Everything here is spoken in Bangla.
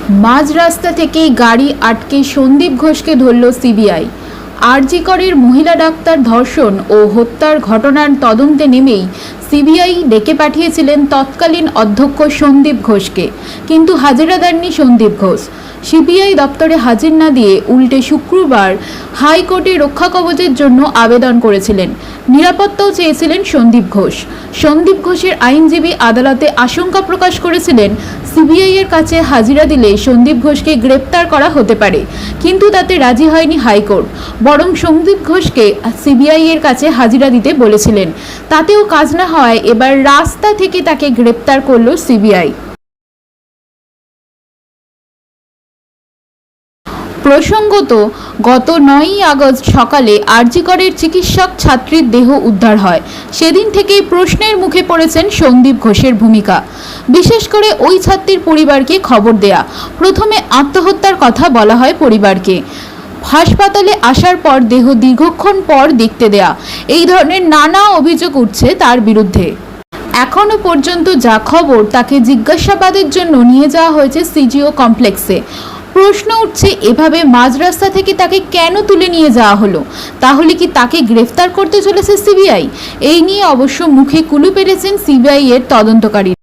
মাঝ রাস্তা থেকেই গাড়ি আটকে সন্দীপ ঘোষকে ধরল সিবিআই। আরজি করের মহিলা ডাক্তার ধর্ষণ ও হত্যার ঘটনার তদন্তে নেমেই সিবিআই ডেকে পাঠিয়েছিলেন তৎকালীন অধ্যক্ষ সন্দীপ ঘোষকে, কিন্তু হাজিরা দেননি সন্দীপ ঘোষ। সিবিআই দপ্তরে হাজির না দিয়ে উল্টে শুক্রবার হাইকোর্টে রক্ষা কবচের জন্য আবেদন করেছিলেন। নিরাপত্তাও চেয়েছিলেন সন্দীপ ঘোষ। সন্দীপ ঘোষের আইনজীবী আদালতে আশঙ্কা প্রকাশ করেছিলেন, সিবিআই এর কাছে হাজিরা দিলে সন্দীপ ঘোষকে গ্রেপ্তার করা হতে পারে, কিন্তু তাতে রাজি হয়নি হাইকোর্ট। বরং সন্দীপ ঘোষকে সিবিআই এর কাছে হাজিরা দিতে বলেছিলেন। তাতেও কাজ না হওয়ায় এবার রাস্তা থেকে তাকে গ্রেপ্তার করল সিবিআই। প্রসঙ্গত, গত 9ই আগস্ট সকালে আরজি করের চিকিৎসক ছাত্রীর দেহ উদ্ধার হয়। সেদিন থেকেই প্রশ্নের মুখে পড়েছেন সন্দীপ ঘোষের ভূমিকা। বিশেষ করে ওই ছাত্রীর পরিবারকে খবর দেয়া। প্রথমে আত্মহত্যার কথা বলা হয় পরিবারকে, হাসপাতালে আসার পর দেহ দীর্ঘক্ষণ পর দেখতে দেয়া, এই ধরনের নানা অভিযোগ উঠছে তার বিরুদ্ধে। এখনো পর্যন্ত যা খবর, তাকে জিজ্ঞাসাবাদের জন্য নিয়ে যাওয়া হয়েছে সিজিও কমপ্লেক্সে। প্রশ্ন উঠছে, এভাবে মাঝ রাস্তা থেকে তাকে কেন তুলে নিয়ে যাওয়া হলো? তাহলে কি তাকে গ্রেফতার করতে চলেছে সিবিআই? এই নিয়ে অবশ্য মুখে কুলু পেরেছেন সিবিআই এর তদন্তকারী।